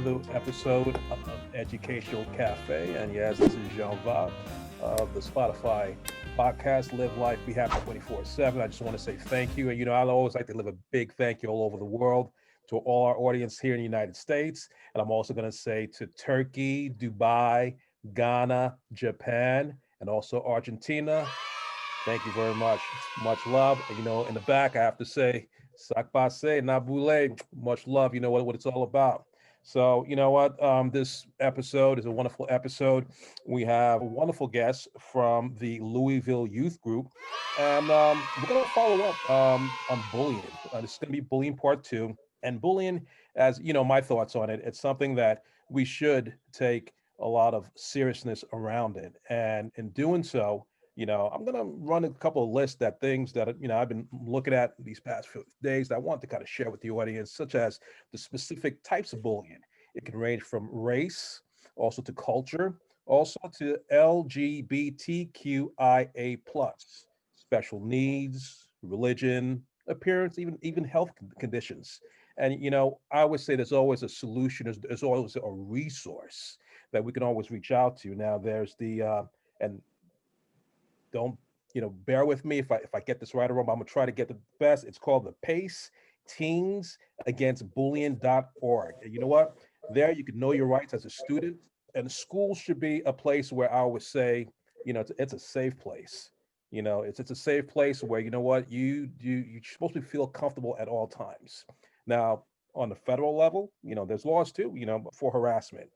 another episode of Educational-Caffe. And yes, this is JONva of the Spotify podcast, Live Life, Be Happy 24/7. I just want to say thank you. And, I always like to live a big thank you all over the world to all our audience here in the United States. And I'm also going to say to Turkey, Dubai, Ghana, Japan, and also Argentina. Thank you very much. Much love. And, in the back, I have to say, Sakbase, Nabule, much love. You know what it's all about. So, you know what? This episode is a wonderful episode. We have a wonderful guest from the Louisville Youth Group. And we're going to follow up on bullying. This is going to be bullying part 2. And bullying, as my thoughts on it, it's something that we should take a lot of seriousness around it. And in doing so, I'm going to run a couple of lists that things that, I've been looking at these past few days that I want to kind of share with the audience, such as the specific types of bullying. It can range from race, also to culture, also to LGBTQIA plus, special needs, religion, appearance, even health conditions. And, I always say there's always a solution. There's always a resource that we can always reach out to. Now there's and don't, bear with me if I get this right or wrong, but I'm gonna try to get the best. It's called the PACE Teens Against Bullying.org. And you know what? There you can know your rights as a student, and school should be a place where I always say, it's a safe place. It's a safe place where, you're supposed to feel comfortable at all times. Now, on the federal level, there's laws too, for harassment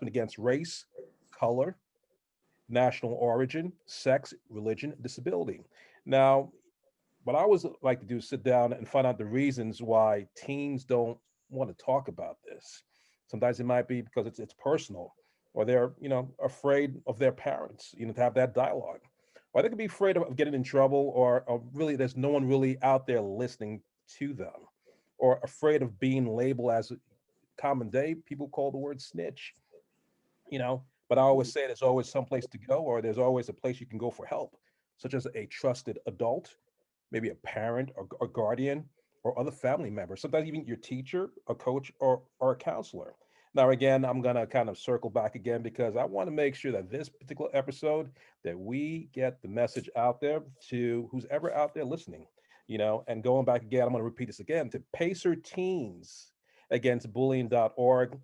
against race, color, national origin, sex, religion, disability. Now, what I always like to do is sit down and find out the reasons why teens don't want to talk about this. Sometimes it might be because it's personal, or they're afraid of their parents, to have that dialogue, or they could be afraid of getting in trouble, or really there's no one really out there listening to them, or afraid of being labeled as common day. People call the word snitch, but I always say there's always some place to go, or there's always a place you can go for help, such as a trusted adult, maybe a parent or a guardian, or other family members, sometimes even your teacher, a coach, or a counselor. Now, again, I'm going to kind of circle back again because I want to make sure that this particular episode, that we get the message out there to who's ever out there listening, and going back again, I'm going to repeat this again, to Pacer Teens Against Bullying.org,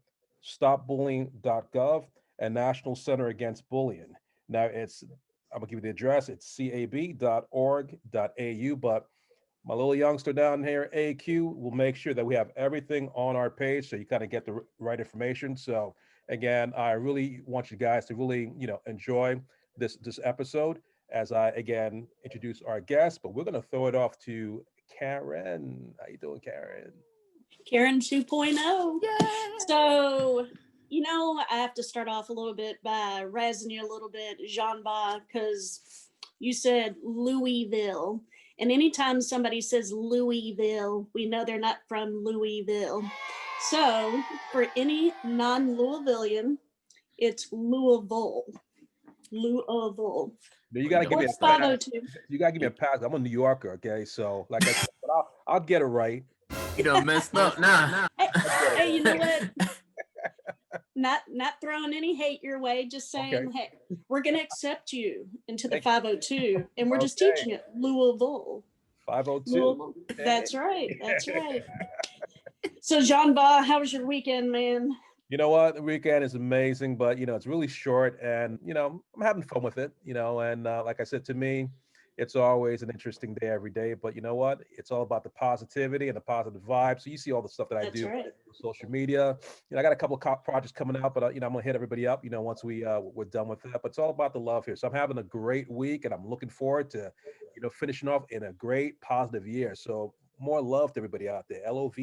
stopbullying.gov, and National Center Against Bullying. Now I'm gonna give you the address. It's cab.org.au, but my little youngster down here, AQ, will make sure that we have everything on our page so you kind of get the right information. So again, I really want you guys to really, enjoy this episode as I again introduce our guest, but we're gonna throw it off to Karen. How you doing, Karen? Karen 2.0. Yay! So, I have to start off a little bit by razzing you a little bit, JONva, because you said Louisville. And anytime somebody says Louisville, we know they're not from Louisville. So, for any non-Louisvillian, it's Louisville. Louisville. You gotta give me a What's 502? You gotta give me a pass. I'm a New Yorker, okay? So, like I said, but I'll get it right. You done messed up now. Hey, you know what? Not throwing any hate your way, just saying, Okay. hey, we're going to accept you into the Thank 502, and we're just Okay. teaching it Louisville. 502. Louisville. That's right. That's right. So, JONva, how was your weekend, man? You know what? The weekend is amazing, but it's really short, and I'm having fun with it. And like I said, to me, it's always an interesting day every day. But you know what? It's all about the positivity and the positive vibe. So you see all the stuff that I That's do right. on social media. I got a couple of projects coming out, but I'm gonna hit everybody up. Once we're done with that. But it's all about the love here. So I'm having a great week, and I'm looking forward to finishing off in a great positive year. So more love to everybody out there. LOVE.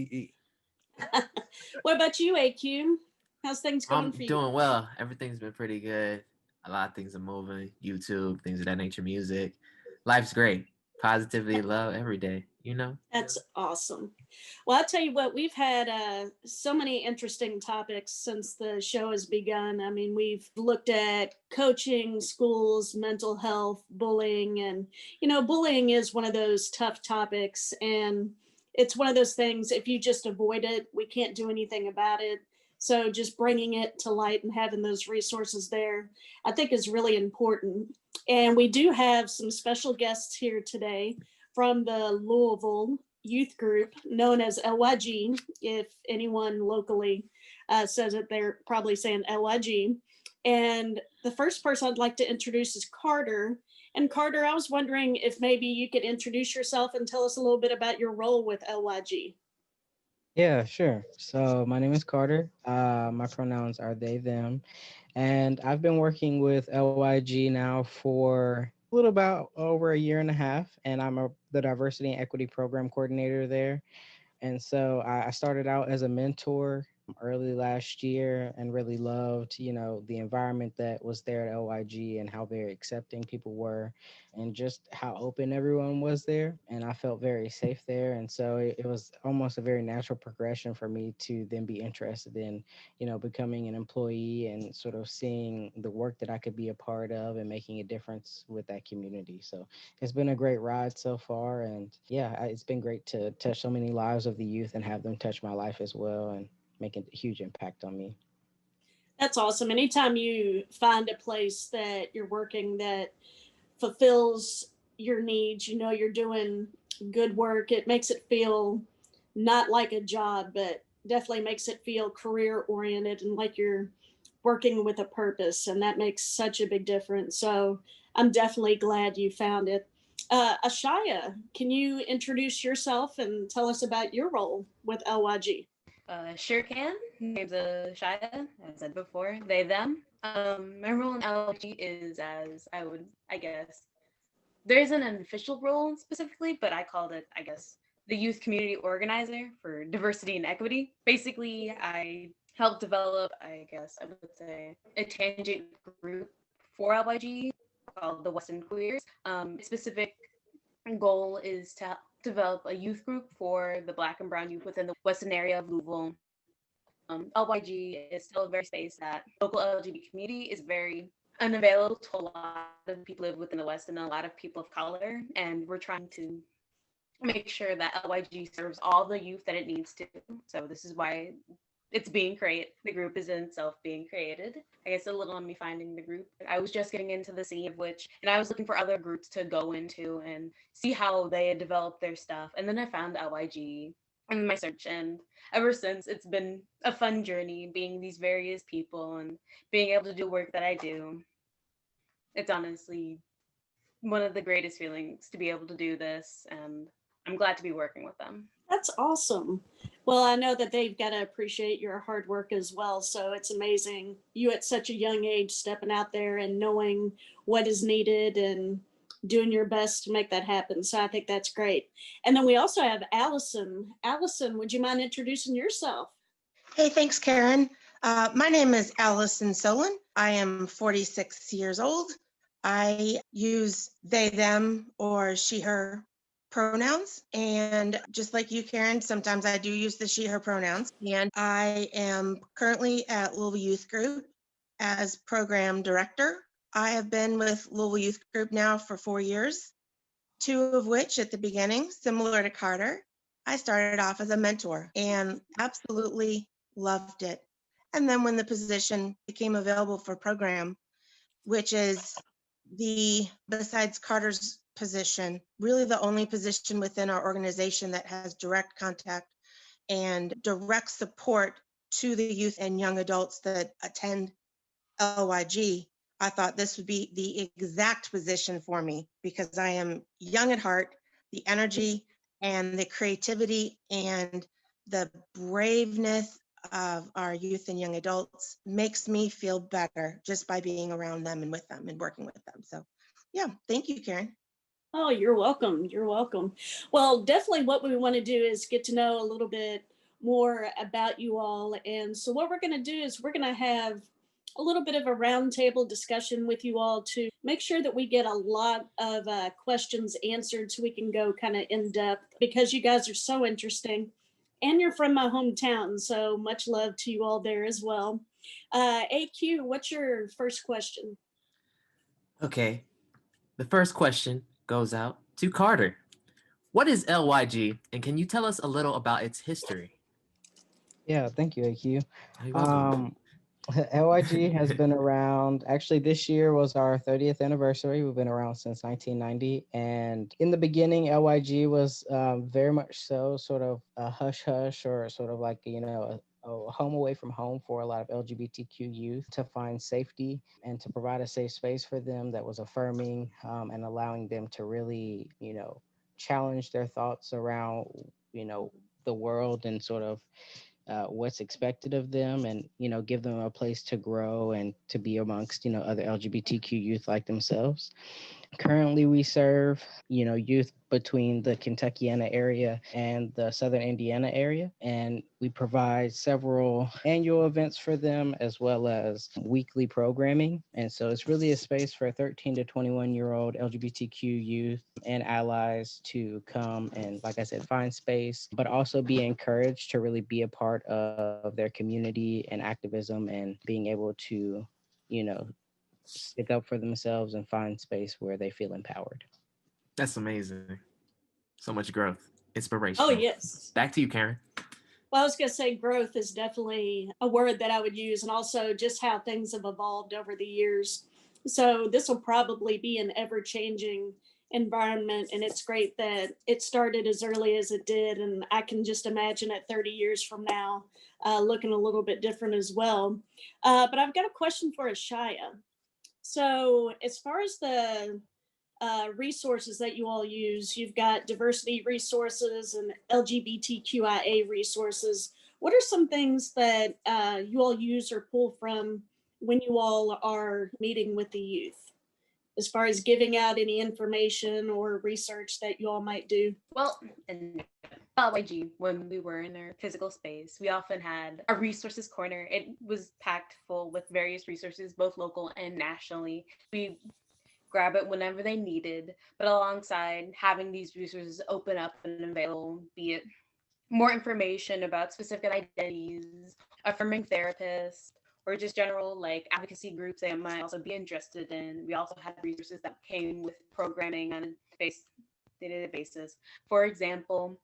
What about you, AQ? How's things going I'm for you? doing well. Everything's been pretty good. A lot of things are moving. YouTube, things of that nature, music. Life's great. Positivity, love every day, That's awesome. Well, I'll tell you what, we've had so many interesting topics since the show has begun. I mean, we've looked at coaching, schools, mental health, bullying, and, bullying is one of those tough topics. And it's one of those things, if you just avoid it, we can't do anything about it. So just bringing it to light and having those resources there, I think is really important. And we do have some special guests here today from the Louisville Youth Group, known as LYG. If anyone locally says it, they're probably saying LYG. And the first person I'd like to introduce is Carter. And Carter, I was wondering if maybe you could introduce yourself and tell us a little bit about your role with LYG. Yeah, sure. So my name is Carter. My pronouns are they, them. And I've been working with LYG now for a little about over a year and a half. And I'm the diversity and equity program coordinator there. And so I started out as a mentor early last year and really loved, the environment that was there at LYG and how very accepting people were and just how open everyone was there. And I felt very safe there. And so it was almost a very natural progression for me to then be interested in, becoming an employee and sort of seeing the work that I could be a part of and making a difference with that community. So it's been a great ride so far. And yeah, it's been great to touch so many lives of the youth and have them touch my life as well and make a huge impact on me. That's awesome. Anytime you find a place that you're working that fulfills your needs, you're doing good work, it makes it feel not like a job, but definitely makes it feel career oriented and like you're working with a purpose. And that makes such a big difference. So I'm definitely glad you found it. Ashaya, can you introduce yourself and tell us about your role with LYG? Sure can. My name's Shia, as I said before, they, them. My role in LG is I guess, there isn't an official role specifically, but I called it, the youth community organizer for diversity and equity. Basically, I helped develop, I would say, a tangent group for LYG called the Western Queers. Specific goal is to develop a youth group for the Black and Brown youth within the Western area of Louisville. LYG is still a very space that local LGBT community is very unavailable to a lot of people live within the West and a lot of people of color. And we're trying to make sure that LYG serves all the youth that it needs to. So this is why it's being created. The group is in itself being created. I guess a little on me finding the group. I was just getting into the scene of which, and I was looking for other groups to go into and see how they had developed their stuff. And then I found LYG in my search. And ever since, it's been a fun journey being these various people and being able to do work that I do. It's honestly one of the greatest feelings to be able to do this. And I'm glad to be working with them. That's awesome. Well, I know that they've got to appreciate your hard work as well. So it's amazing you at such a young age stepping out there and knowing what is needed and doing your best to make that happen. So I think that's great. And then we also have Allison. Allison, would you mind introducing yourself? Hey, thanks, Karen. My name is Allison Solon. I am 46 years old. I use they, them, or she, her pronouns. And just like you, Karen, sometimes I do use the she, her pronouns. And I am currently at Louisville Youth Group as program director. I have been with Louisville Youth Group now for 4 years, 2 of which at the beginning, similar to Carter, I started off as a mentor and absolutely loved it. And then when the position became available for program, which is besides Carter's position, really the only position within our organization that has direct contact and direct support to the youth and young adults that attend LYG, I thought this would be the exact position for me because I am young at heart. The energy and the creativity and the braveness of our youth and young adults makes me feel better just by being around them and with them and working with them. So yeah, thank you, Karen. Oh, you're welcome. You're welcome. Well, definitely what we want to do is get to know a little bit more about you all. And so what we're going to do is we're going to have a little bit of a roundtable discussion with you all to make sure that we get a lot of questions answered so we can go kind of in depth because you guys are so interesting. And you're from my hometown, so much love to you all there as well. AQ, what's your first question? Okay, the first question goes out to Carter. What is LYG, and can you tell us a little about its history? Yeah, thank you, AQ. You're welcome. LYG has been around. Actually, this year was our 30th anniversary. We've been around since 1990. And in the beginning, LYG was very much so sort of a hush hush, or sort of like, a home away from home for a lot of LGBTQ youth, to find safety and to provide a safe space for them that was affirming, and allowing them to really, challenge their thoughts around, the world, and sort of what's expected of them, and give them a place to grow and to be amongst other LGBTQ youth like themselves. Currently, we serve, youth between the Kentuckiana area and the Southern Indiana area, and we provide several annual events for them as well as weekly programming. And so it's really a space for 13 to 21-year-old LGBTQ youth and allies to come and, like I said, find space, but also be encouraged to really be a part of their community and activism, and being able to, you know, stick up for themselves and find space where they feel empowered. That's amazing. So much growth, inspiration. Oh, yes. Back to you, Karen. Well, I was going to say growth is definitely a word that I would use, and also just how things have evolved over the years. So this will probably be an ever-changing environment, and it's great that it started as early as it did, and I can just imagine it 30 years from now looking a little bit different as well. But I've got a question for Ashaya. So as far as the resources that you all use, you've got diversity resources and LGBTQIA resources. What are some things that you all use or pull from when you all are meeting with the youth, as far as giving out any information or research that you all might do? Well, in LYG, when we were in our physical space, we often had a resources corner. It was packed full with various resources, both local and nationally. We grab it whenever they needed, but alongside having these resources open up and available, be it more information about specific identities, affirming therapists, or just general like advocacy groups they might also be interested in. We also had resources that came with programming on a day-to-day basis. For example,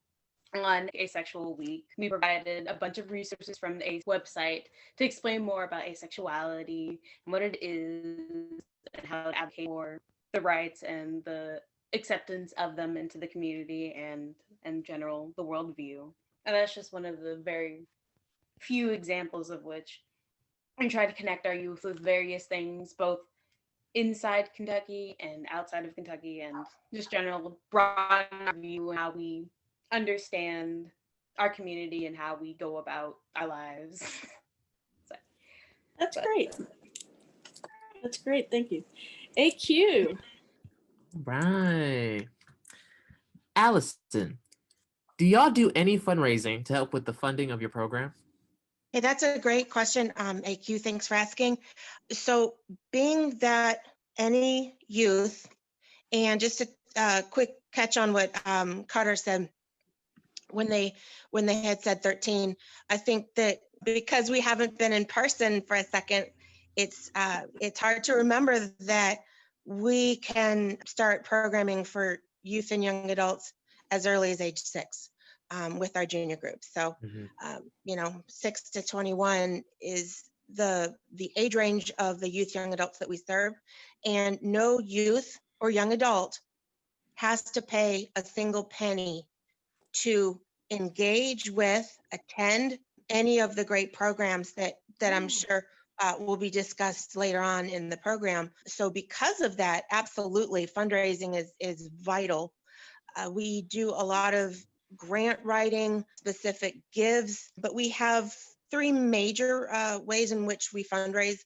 on Asexual Week, we provided a bunch of resources from the ACE website to explain more about asexuality and what it is, and how to advocate for the rights and the acceptance of them into the community and in general the worldview. And that's just one of the very few examples of which we try to connect our youth with various things, both inside Kentucky and outside of Kentucky, and just general broaden our view and how we understand our community and how we go about our lives. That's great. That's great. Thank you. AQ. Right. Allison, do y'all do any fundraising to help with the funding of your program? Hey, that's a great question, AQ. Thanks for asking. So being that any youth, and just a quick catch on what Carter said when they had said 13, I think that because we haven't been in person for a second, it's hard to remember that we can start programming for youth and young adults as early as age 6 with our junior groups. So, 6 to 21 is the age range of the youth, young adults that we serve, and no youth or young adult has to pay a single penny to engage with, attend any of the great programs that I'm sure will be discussed later on in the program. So because of that, absolutely, fundraising is vital. We do a lot of grant writing, specific gives, but we have 3 major ways in which we fundraise.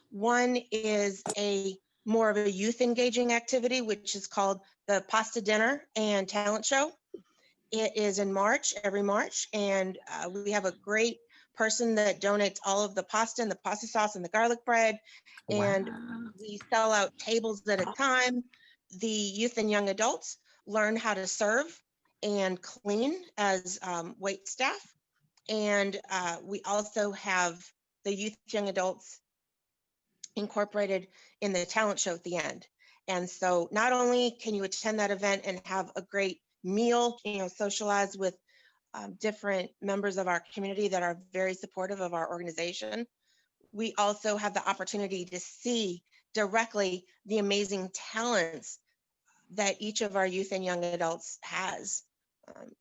One is more of a youth engaging activity, which is called the Pasta Dinner and Talent Show. It is in March, every March, and we have a great person that donates all of the pasta and the pasta sauce and the garlic bread, and we sell out tables at a time. The youth and young adults learn how to serve and clean as wait staff, and we also have the youth, young adults incorporated in the talent show at the end. And so not only can you attend that event and have a great meal, socialize with different members of our community that are very supportive of our organization. We also have the opportunity to see directly the amazing talents that each of our youth and young adults has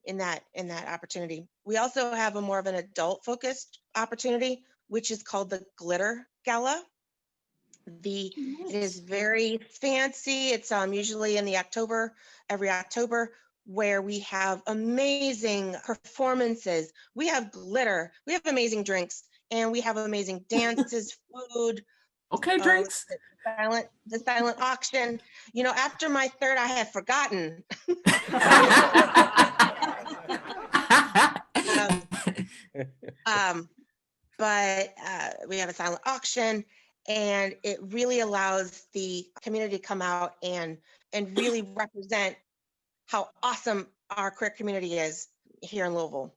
in that opportunity. We also have a more of an adult focused opportunity, which is called the Glitter Gala. It is very fancy. It's usually in every October, where we have amazing performances. We have glitter, we have amazing drinks, and we have amazing dances, food. Okay, drinks. The silent auction. You know, after my third, I have forgotten. But we have a silent auction, and it really allows the community to come out and really represent how awesome our queer community is here in Louisville.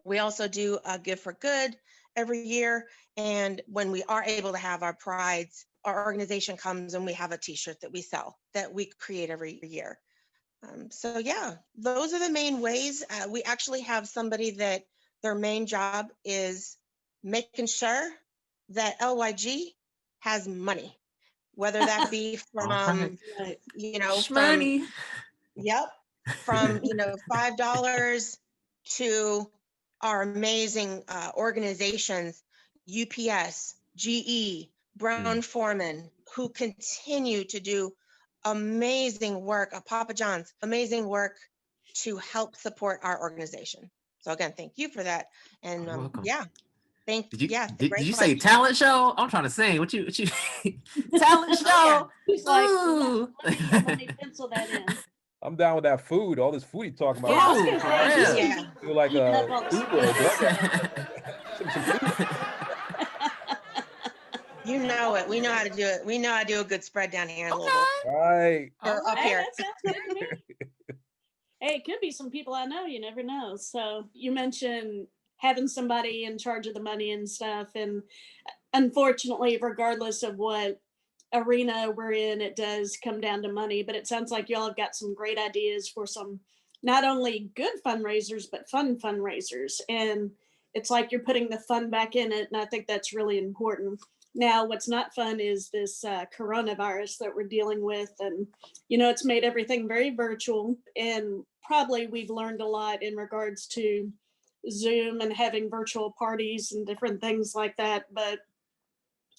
We also do a Give for Good every year, and when we are able to have our prides, our organization comes and we have a t-shirt that we sell that we create every year. So yeah, those are the main ways. We actually have somebody that their main job is making sure that LYG has money, whether that be from, you know, Shmoney. from, you know, $5 to our amazing organizations, UPS, GE, Brown Foreman, who continue to do amazing work, Papa John's, amazing work to help support our organization. So again, thank you for that. And You're welcome. yeah, did you say talent show? I'm trying to sing. What you talent show? Yeah. He's like, let me pencil that in. I'm down with that food. All this food you talking about. Yeah, I was gonna say, he's Yeah. gonna be Feel like eating a up all the food or space. some food. You know it. We know how to do it. We know how to do a good spread down here in Louisville. Right. Or up Hey, here. that sounds good to me. Hey, it could be some people I know. You never know. So you mentioned having somebody in charge of the money and stuff. And unfortunately, regardless of what arena we're in, it does come down to money. But it sounds like y'all have got some great ideas for some not only good fundraisers, but fun fundraisers. And it's like you're putting the fun back in it. And I think that's really important. Now, what's not fun is this coronavirus that we're dealing with. And, you know, it's made everything very virtual. And probably we've learned a lot in regards to Zoom and having virtual parties and different things like that. But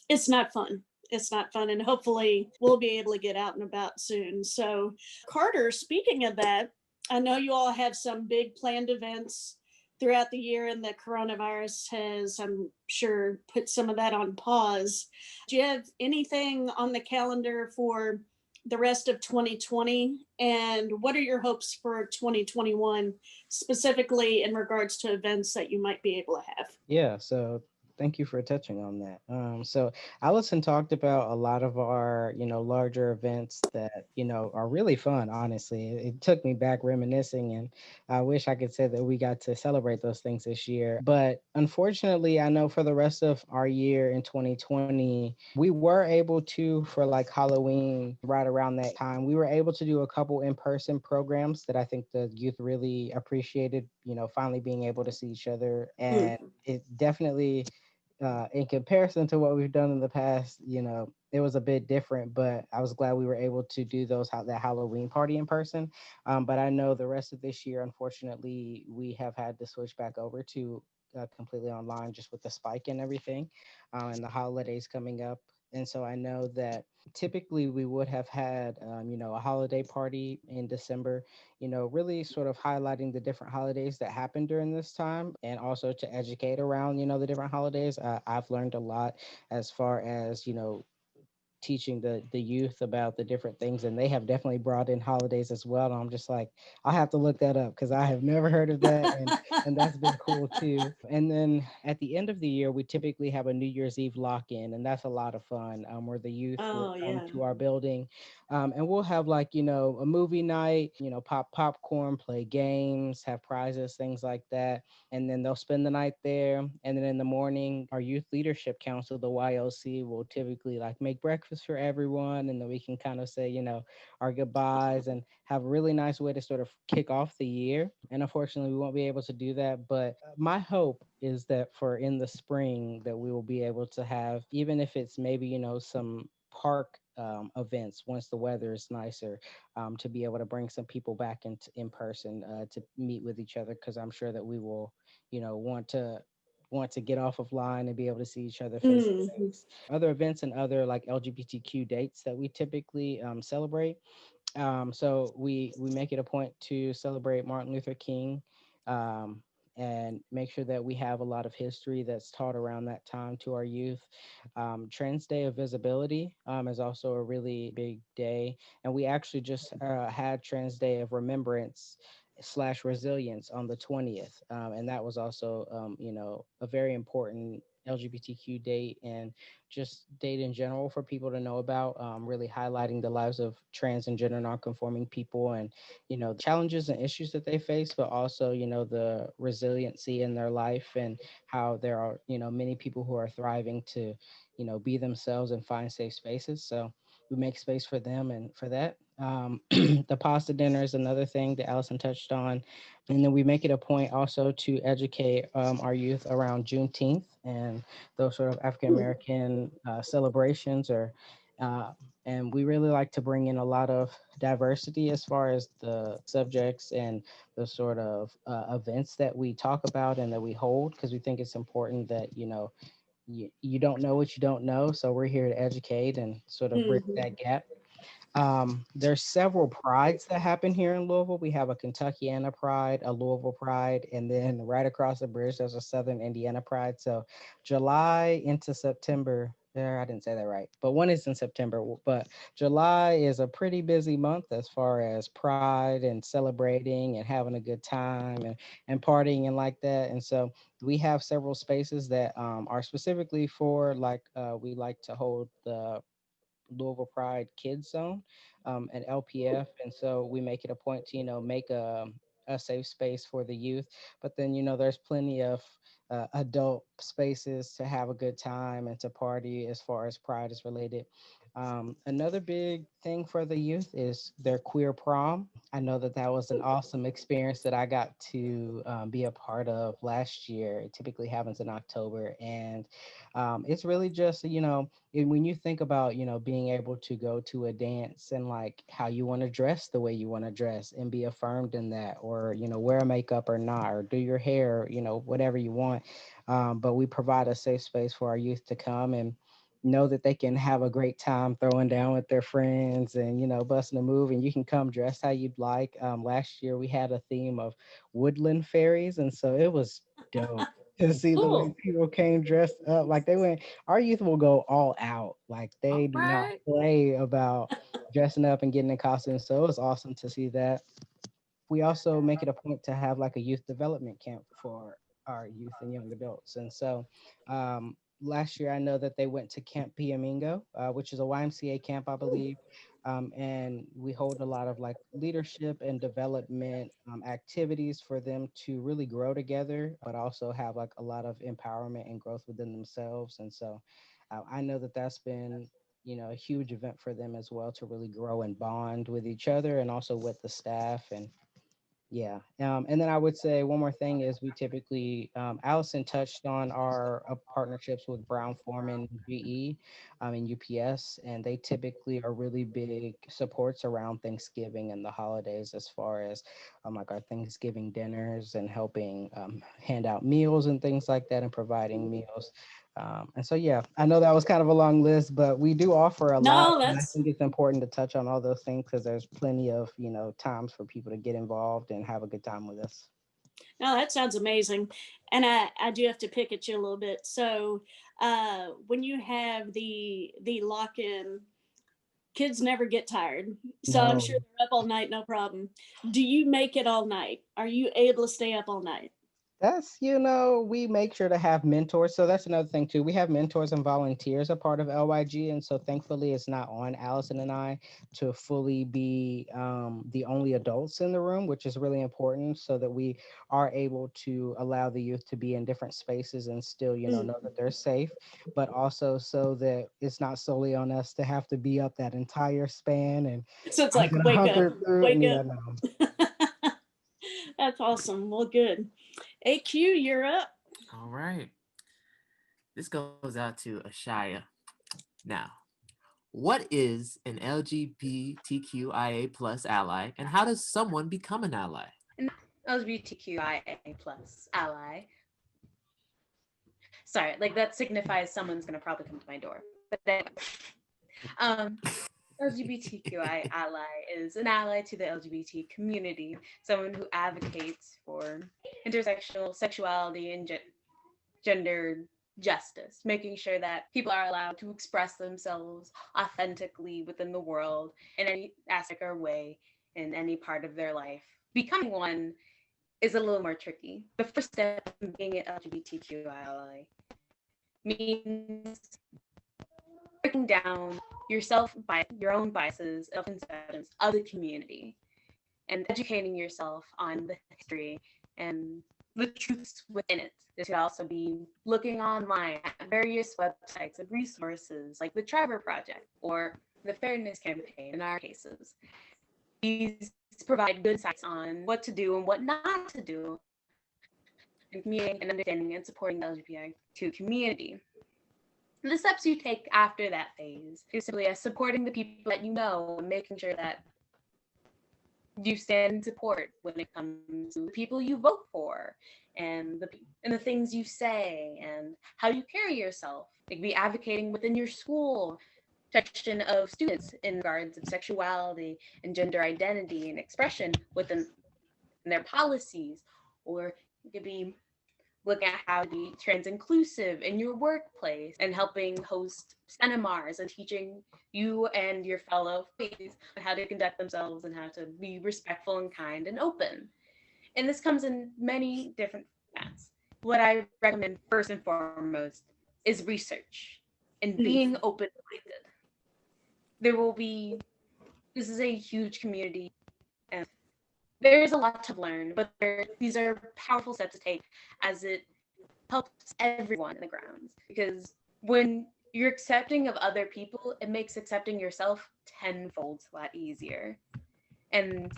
it's not fun. It's not fun. And hopefully we'll be able to get out and about soon. So, Carter, speaking of that, I know you all have some big planned events throughout the year, and the coronavirus has, I'm sure, put some of that on pause. Do you have anything on the calendar for the rest of 2020? And what are your hopes for 2021, specifically in regards to events that you might be able to have? Yeah, so thank you for touching on that. So Allison talked about a lot of our, larger events that, are really fun, honestly. It took me back reminiscing, and I wish I could say that we got to celebrate those things this year. But unfortunately, I know for the rest of our year in 2020, we were able to, for like Halloween, right around that time, we were able to do a couple in-person programs that I think the youth really appreciated, finally being able to see each other. And it definitely, in comparison to what we've done in the past, it was a bit different, but I was glad we were able to do that Halloween party in person. But I know the rest of this year, unfortunately, we have had to switch back over to completely online just with the spike and everything, and the holidays coming up. And so I know that typically we would have had, a holiday party in December, really sort of highlighting the different holidays that happened during this time, and also to educate around, the different holidays. I've learned a lot as far as, teaching the youth about the different things, and they have definitely brought in holidays as well. And I'm just like, I'll have to look that up because I have never heard of that, and that's been cool too. And then at the end of the year, we typically have a New Year's Eve lock-in, and that's a lot of fun, where the youth will come to our building, and we'll have like, a movie night, pop popcorn, play games, have prizes, things like that. And then they'll spend the night there, and then in the morning, our youth leadership council, the YLC, will typically like make breakfast breakfast for everyone, and then we can kind of say, our goodbyes and have a really nice way to sort of kick off the year. And unfortunately, we won't be able to do that. But my hope is that for in the spring that we will be able to have, even if it's maybe, some park events once the weather is nicer, to be able to bring some people back in person to meet with each other, because I'm sure that we will, want to get off of line and be able to see each other face to Mhm. face. Other events and other like LGBTQ dates that we typically celebrate. So we make it a point to celebrate Martin Luther King, um, and make sure that we have a lot of history that's taught around that time to our youth. Trans Day of Visibility is also a really big day, and we actually just had Trans Day of Remembrance / Resilience on the 20th, and that was also a very important LGBTQ date and just date in general for people to know about, really highlighting the lives of trans and gender nonconforming people, and challenges and issues that they face, but also the resiliency in their life, and how there are many people who are thriving to be themselves and find safe spaces. So we make space for them and for that. The pasta dinner is another thing that Allison touched on. And then we make it a point also to educate our youth around Juneteenth and those sort of African American celebrations, uh, and we really like to bring in a lot of diversity as far as the subjects and the sort of events that we talk about and that we hold, because we think it's important that you don't know what you don't know, so we're here to educate and sort of bridge Mhm. that gap. There's several prides that happen here in Louisville. We have a Kentuckiana Pride, a Louisville Pride, and then right across the bridge, there's a Southern Indiana Pride. So July into September, there, I didn't say that right, but one is in September. But July is a pretty busy month as far as pride and celebrating and having a good time and partying and like that. And so we have several spaces that are specifically for like, we like to hold the Louisville Pride Kids Zone, and LPF. And so we make it a point to, make a safe space for the youth. But then, there's plenty of adult spaces to have a good time and to party as far as Pride is related. Another big thing for the youth is their queer prom. I know that that was an awesome experience that I got to be a part of last year. It typically happens in October. And it's really just, and when you think about, being able to go to a dance and like how you want to dress the way you want to dress and be affirmed in that, or, wear makeup or not, or do your hair, whatever you want. But we provide a safe space for our youth to come and know that they can have a great time throwing down with their friends and, busting a move, and you can come dressed how you'd like. Last year we had a theme of woodland fairies. And so it was dope to see the way Cool. people came dressed up. Like they went, our youth will go all out. Like they All do not right. play about dressing up and getting in costumes. So it was awesome to see that. We also make it a point to have like a youth development camp for our youth and young adults. And so last year, I know that they went to Camp Piamingo, which is a YMCA camp, I believe. And we hold a lot of like leadership and development activities for them to really grow together, but also have like a lot of empowerment and growth within themselves. And so I know that that's been a huge event for them as well, to really grow and bond with each other and also with the staff. And yeah. And then I would say one more thing is we typically, Allison touched on our partnerships with Brown Forman, GE, and UPS, and they typically are really big supports around Thanksgiving and the holidays, as far as like our Thanksgiving dinners and helping hand out meals and things like that, and providing meals. And so, yeah, I know that was kind of a long list, but we do offer a lot. No, And I that's think it's important to touch on all those things because there's plenty of, times for people to get involved and have a good time with us. no, that sounds amazing. And I do have to pick at you a little bit. So when you have the lock-in, kids never get tired. So I'm No, sure they're up all night, no problem. Do you make it all night? Are you able to stay up all night? That's, we make sure to have mentors. So that's another thing too. We have mentors and volunteers a part of LYG. And so thankfully it's not on Allison and I to fully be the only adults in the room, which is really important so that we are able to allow the youth to be in different spaces and still, know that they're safe, but also so that it's not solely on us to have to be up that entire span. And So it's I'm like, gonna wake hunker up, through. wake Yeah, up. no. That's awesome. Well, good. AQ, you're up. All right. This goes out to Ashaya. Now, what is an LGBTQIA plus ally, and how does someone become an ally? An LGBTQIA plus ally. Sorry, like that signifies someone's gonna probably come to my door. But anyway, LGBTQI ally is an ally to the LGBT community, someone who advocates for intersectional sexuality and gender justice, making sure that people are allowed to express themselves authentically within the world in any aspect or way in any part of their life. Becoming one is a little more tricky. The first step in being an LGBTQI ally means breaking down your own biases, self-conceptions of the community, and educating yourself on the history and the truths within it. This could also be looking online at various websites and resources like the Trevor Project or the Fairness Campaign in our cases. These provide good insights on what to do and what not to do in communicating and understanding and supporting the LGBTQ community. The steps you take after that phase is simply as supporting the people that you know and making sure that you stand in support when it comes to the people you vote for and the things you say and how you carry yourself. Like be advocating within your school section of students in regards of sexuality and gender identity and expression within their policies, or you could be looking at how to be trans inclusive in your workplace and helping host seminars and teaching you and your fellow faiths on how to conduct themselves and how to be respectful and kind and open. And this comes in many different formats. What I recommend first and foremost is research and being open-minded. This is a huge community and there's a lot to learn, but these are powerful steps to take as it helps everyone in the grounds. Because when you're accepting of other people, it makes accepting yourself tenfold a lot easier. And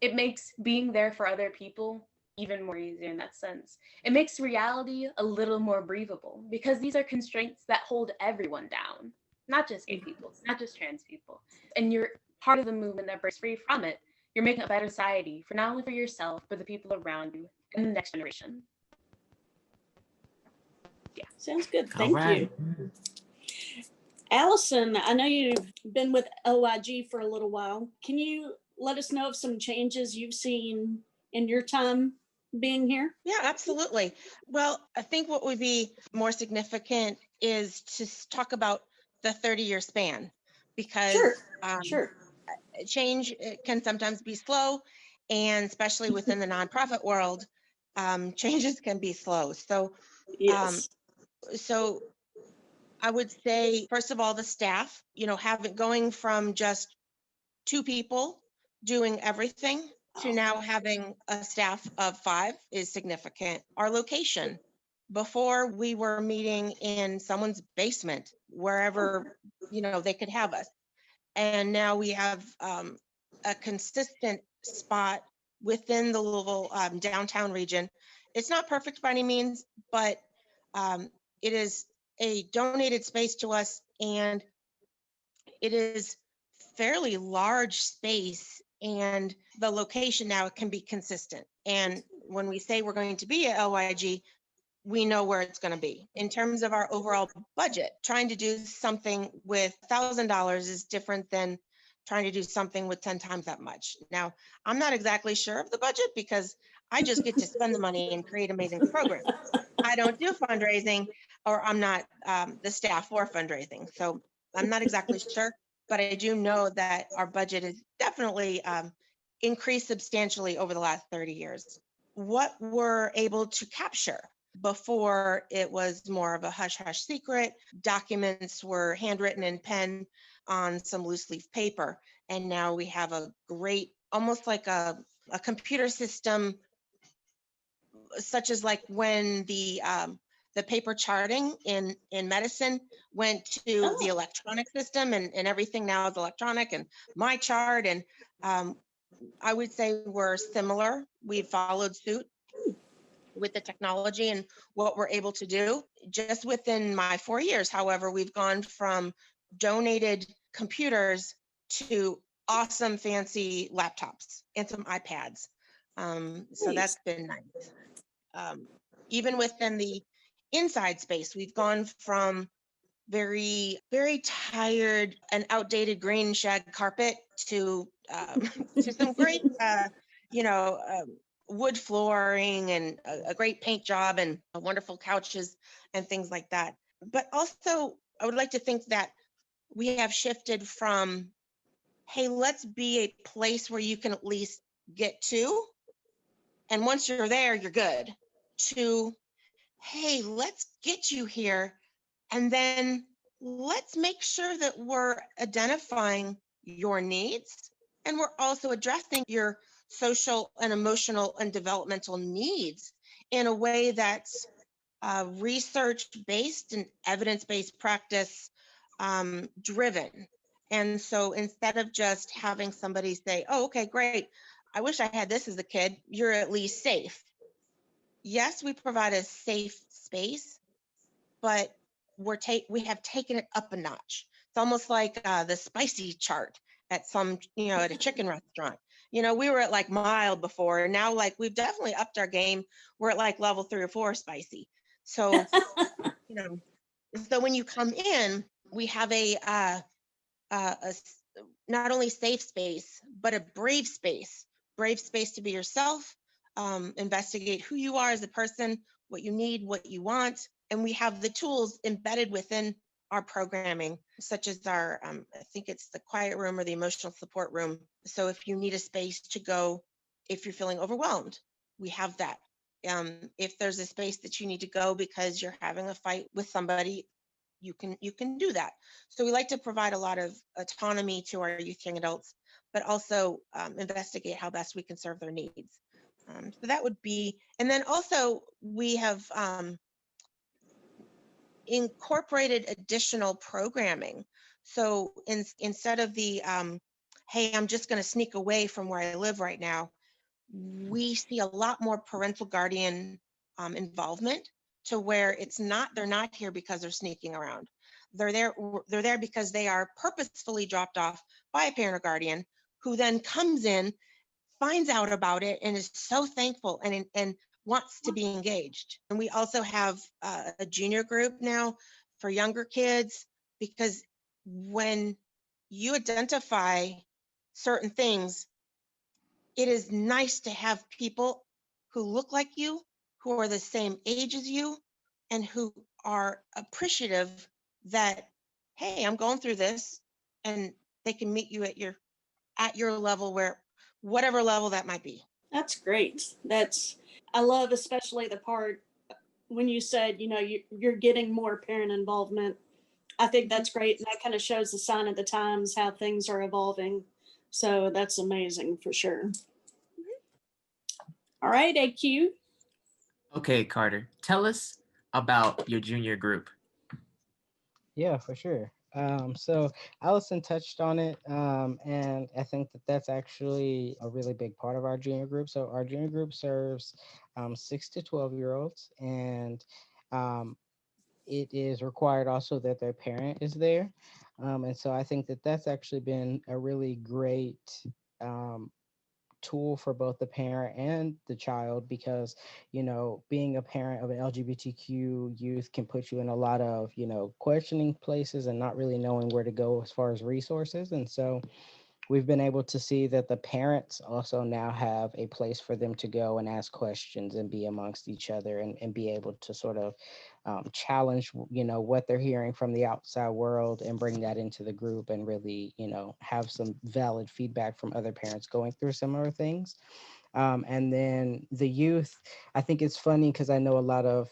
it makes being there for other people even more easier in that sense. It makes reality a little more breathable because these are constraints that hold everyone down, not just gay people, not just trans people. And you're part of the movement that breaks free from it. You're making a better society for not only for yourself, but the people around you and the next generation. Yeah, sounds good. All Thank right. you. Allison, I know you've been with LYG for a little while. Can you let us know of some changes you've seen in your time being here? Yeah, absolutely. Well, I think what would be more significant is to talk about the 30-year span because Sure. change can sometimes be slow, and especially within the nonprofit world, changes can be slow. So, Yes. so I would say, first of all, the staff, going from just 2 people doing everything to now having a staff of 5 is significant. Our location. Before we were meeting in someone's basement, wherever, they could have us. And now we have a consistent spot within the Louisville downtown region. It's not perfect by any means, but it is a donated space to us, and it is fairly large space, and the location now can be consistent. And when we say we're going to be at LYG, we know where it's going to be. In terms of our overall budget, trying to do something with $1,000 is different than trying to do something with 10 times that much. Now, I'm not exactly sure of the budget because I just get to spend the money and create amazing programs. I don't do fundraising, or I'm not the staff for fundraising. So I'm not exactly sure, but I do know that our budget has definitely increased substantially over the last 30 years. what we're able to capture. Before, it was more of a hush hush secret. Documents were handwritten in pen on some loose leaf paper. And now we have a great, almost like a computer system, such as like when the paper charting in medicine went to the Oh, electronic system, and everything now is electronic, and my chart. And I would say we're similar. We've followed suit with the technology and what we're able to do. Just within my 4 years, however, we've gone from donated computers to awesome fancy laptops and some iPads. So nice. that's been nice. Even within the inside space, we've gone from very, very tired and outdated green shag carpet to to some great, you know, wood flooring and a great paint job and wonderful couches and things like that. But also, I would like to think that we have shifted from, hey, let's be a place where you can at least get to, and once you're there, you're good, to, hey, let's get you here. And then let's make sure that we're identifying your needs, and we're also addressing your social and emotional and developmental needs in a way that's research-based and evidence-based practice driven. And so instead of just having somebody say, oh, okay, great, I wish I had this as a kid, you're at least safe. Yes, we provide a safe space, but we have taken it up a notch. It's almost like the spicy chart at some, at a chicken restaurant. We were at like mild before, and now like we've definitely upped our game. We're at like level 3 or 4 spicy. So, you know, so when you come in, we have a not only safe space, but a brave space to be yourself, investigate who you are as a person, what you need, what you want. And we have the tools embedded within our programming, such as our, I think it's the quiet room or the emotional support room. So if you need a space to go, if you're feeling overwhelmed, we have that. If there's a space that you need to go because you're having a fight with somebody, you can do that. So we like to provide a lot of autonomy to our youth young adults, but also investigate how best we can serve their needs. So that would be, and then also we have incorporated additional programming. So instead of the, hey, I'm just going to sneak away from where I live right now, we see a lot more parental guardian involvement, to where they're not here because they're sneaking around. They're there because they are purposefully dropped off by a parent or guardian, who then comes in, finds out about it, and is so thankful and wants to be engaged. And we also have a junior group now for younger kids, because when you identify certain things, it is nice to have people who look like you, who are the same age as you, and who are appreciative that, hey, I'm going through this, and they can meet you at your level, where whatever level that might be. That's great. I love especially the part when you said, you're getting more parent involvement. I think that's great. And that kind of shows the sign of the times, how things are evolving. So that's amazing for sure. All right, AQ. Okay, Carter, tell us about your junior group. Yeah, for sure. So Allison touched on it, and I think that that's actually a really big part of our junior group. So our junior group serves 6 to 12-year-olds, and it is required also that their parent is there. And so I think that that's actually been a really great tool for both the parent and the child, because being a parent of an LGBTQ youth can put you in a lot of questioning places and not really knowing where to go as far as resources. And so we've been able to see that the parents also now have a place for them to go and ask questions and be amongst each other, and be able to sort of challenge what they're hearing from the outside world, and bring that into the group, and really have some valid feedback from other parents going through similar things. And then the youth, I think it's funny because I know a lot of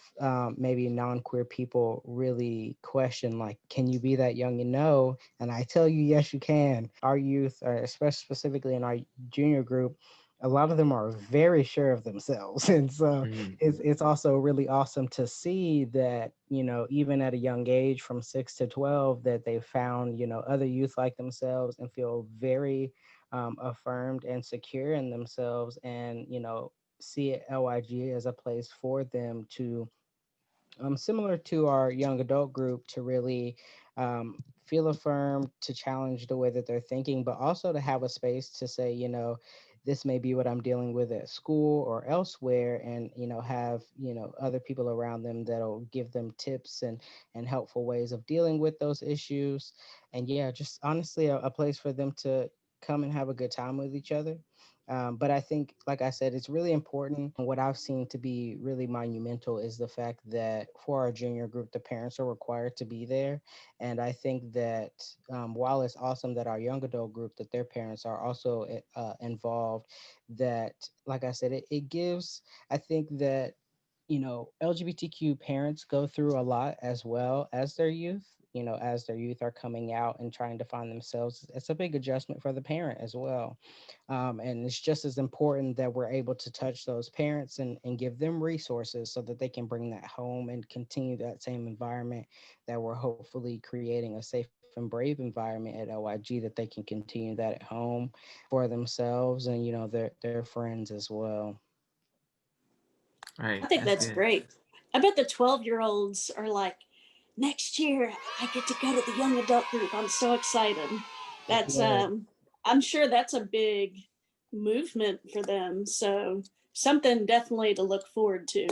maybe non-queer people really question, like, can you be that young? And I tell you, yes, you can. Our youth, especially specifically in our junior group, a lot of them are very sure of themselves. And so it's also really awesome to see that, even at a young age from 6 to 12, that they found, other youth like themselves and feel very affirmed and secure in themselves, and, see LYG as a place for them to, similar to our young adult group, to really feel affirmed, to challenge the way that they're thinking, but also to have a space to say, this may be what I'm dealing with at school or elsewhere, and have other people around them that'll give them tips and helpful ways of dealing with those issues. And yeah, just honestly a place for them to come and have a good time with each other. But I think, like I said, it's really important. And what I've seen to be really monumental is the fact that for our junior group, the parents are required to be there. And I think that while it's awesome that our young adult group, that their parents are also involved, that, like I said, it gives, I think that, LGBTQ parents go through a lot as well as their youth. As their youth are coming out and trying to find themselves, it's a big adjustment for the parent as well. And it's just as important that we're able to touch those parents and give them resources so that they can bring that home and continue that same environment that we're hopefully creating, a safe and brave environment at LYG, that they can continue that at home for themselves and, their friends as well. Right. I think that's good. great. I bet the 12-year-olds are like, next year I get to go to the young adult group. I'm so excited. That's Yeah. I'm sure that's a big movement for them. So something definitely to look forward to.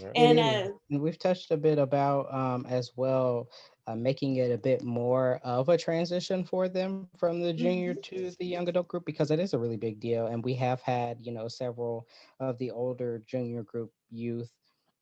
Right. And It is. And we've touched a bit about as well, making it a bit more of a transition for them from the junior to the young adult group, because it is a really big deal. And we have had, several of the older junior group youth,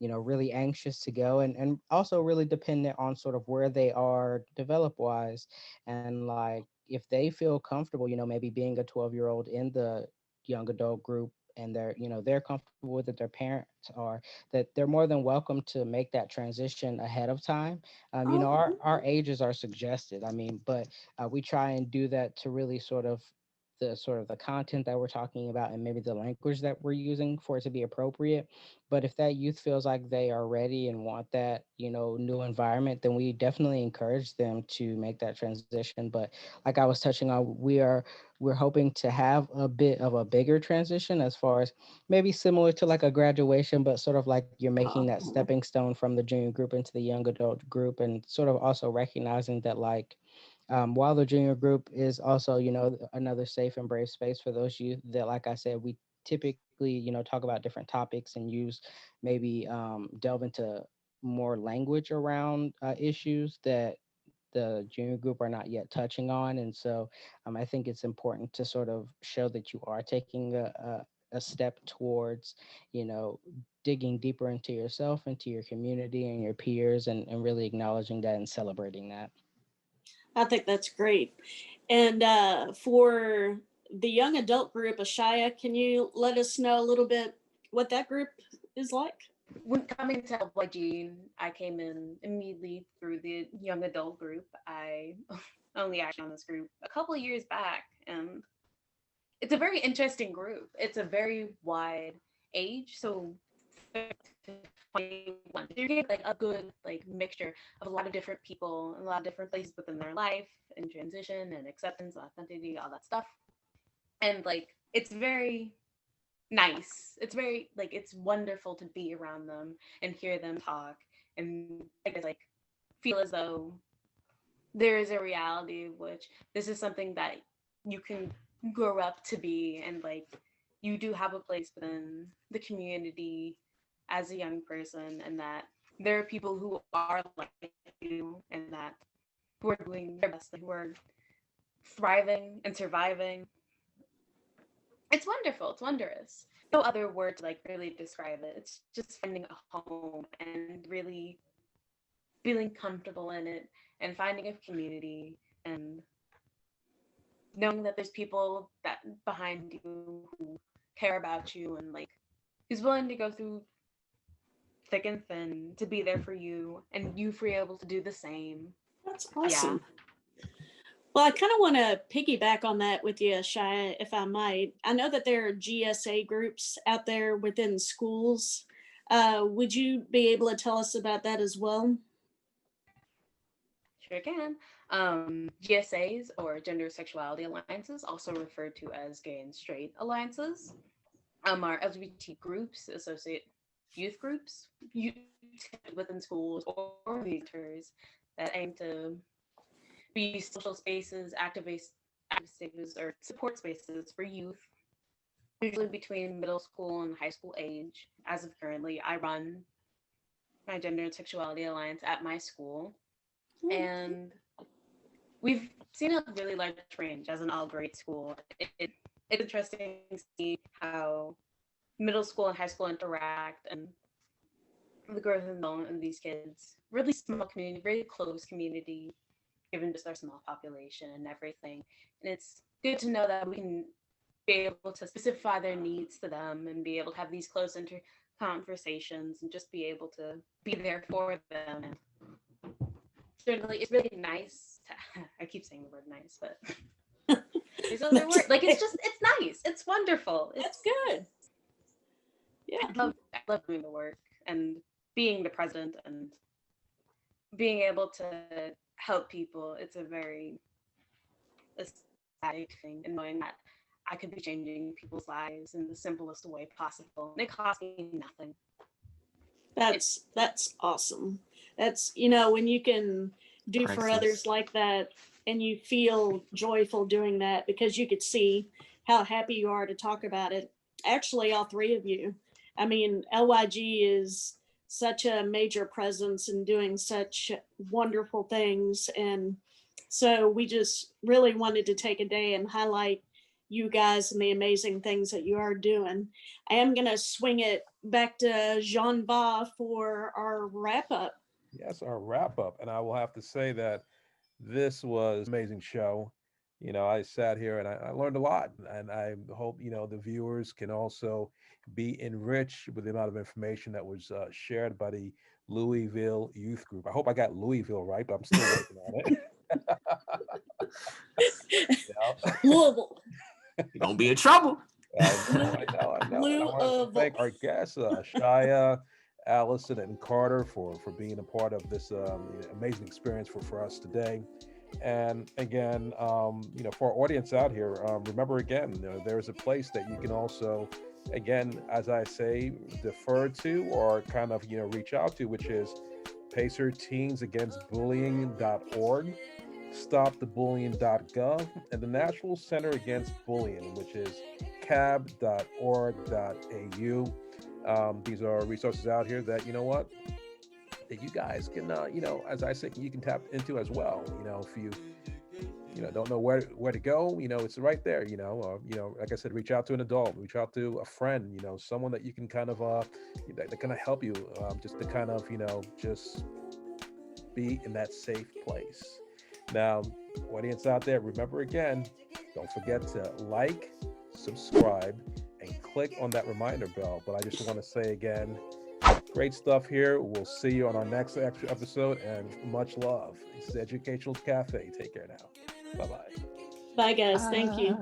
really anxious to go, and also really dependent on sort of where they are develop wise. And like, if they feel comfortable, maybe being a 12-year-old in the young adult group, and they're comfortable with it, their parents are, that they're more than welcome to make that transition ahead of time. Our ages are suggested. But we try and do that to really sort of the content that we're talking about, and maybe the language that we're using for it to be appropriate. But if that youth feels like they are ready and want that, new environment, then we definitely encourage them to make that transition. But like I was touching on, we're hoping to have a bit of a bigger transition, as far as maybe similar to like a graduation, but sort of like you're making that stepping stone from the junior group into the young adult group, and sort of also recognizing that, like, while the junior group is also, another safe and brave space for those youth, that, like I said, we typically, talk about different topics and use, maybe delve into more language around issues that the junior group are not yet touching on. And so I think it's important to sort of show that you are taking a step towards, digging deeper into yourself, into your community and your peers, and really acknowledging that and celebrating that. I think that's great. And for the young adult group, Ashaya, can you let us know a little bit what that group is like? When coming to LYG, I came in immediately through the young adult group. I only actually on this group a couple of years back, and it's a very interesting group. It's a very wide age, so 21. You get like a good like mixture of a lot of different people, a lot of different places within their life, and transition and acceptance, authenticity, all that stuff. And like it's very nice. It's very like it's wonderful to be around them and hear them talk, and I guess like feel as though there is a reality which this is something that you can grow up to be, and like you do have a place within the community as a young person, and that there are people who are like you, and that who are doing their best, like, who are thriving and surviving. It's wonderful. It's wondrous. No other word to like really describe it. It's just finding a home and really feeling comfortable in it, and finding a community, and knowing that there's people that behind you who care about you and like who's willing to go through thick and thin to be there for you and you for able to do the same. That's awesome. Well, I kind of want to piggyback on that with you, Shia, if I might. I know that there are GSA groups out there within schools. Would you be able to tell us about that as well? Sure can. GSAs, or gender sexuality alliances, also referred to as gay and straight alliances, are LGBT groups, associate youth groups within schools or leaders that aim to be social spaces, active spaces, or support spaces for youth, usually between middle school and high school age. As of currently, I run my gender and sexuality alliance at my school, and we've seen a really large range as an all-grade school. It's interesting to see how middle school and high school interact and the growth and development of these kids. Really small community, very close community, given just our small population and everything. And it's good to know that we can be able to specify their needs to them and be able to have these close conversations and just be able to be there for them. And certainly, it's really nice. I keep saying the word nice, but there's other word. Like it's nice. It's wonderful. That's good. Yeah, I love doing the work and being the president and being able to help people. It's a very exciting thing, and knowing that I could be changing people's lives in the simplest way possible. And it costs me nothing. that's awesome. That's, you know, when you can do for Priceless. others like that and you feel joyful doing that because you could see how happy you are to talk about it. Actually, all three of you. I mean, LYG is such a major presence and doing such wonderful things. And so we just really wanted to take a day and highlight you guys and the amazing things that you are doing. I am going to swing it back to JONva for our wrap up. Yes, our wrap up. And I will have to say that this was an amazing show. You know, I sat here and I learned a lot. And I hope, you know, the viewers can also be enriched with the amount of information that was shared by the Louisville Youth Group. I hope I got Louisville right, but I'm still working on it. You know? Louisville. You're gonna be in trouble. I know. And I want to thank our guests, Shia, Allison, and Carter for being a part of this amazing experience for us today. And again, you know, for our audience out here, remember again, there's a place that you can also, again, as I say, defer to or kind of, you know, reach out to, which is PacerTeamsAgainstBullying.org, stopbullying.gov, and the National Center Against Bullying, which is cab.org.au. These are resources out here that, you know what, that you guys can, you know, as I say, you can tap into as well. You know, if you know, don't know where to go, you know, it's right there, you know, like I said, reach out to an adult, reach out to a friend, you know, someone that you can kind of, that kind of help you, just to kind of, you know, just be in that safe place. Now, audience out there, remember again, don't forget to like, subscribe, and click on that reminder bell. But I just want to say again, great stuff here. We'll see you on our next episode, and much love. This is Educational-Caffe. Take care now. Bye-bye. Bye, guys. Thank you.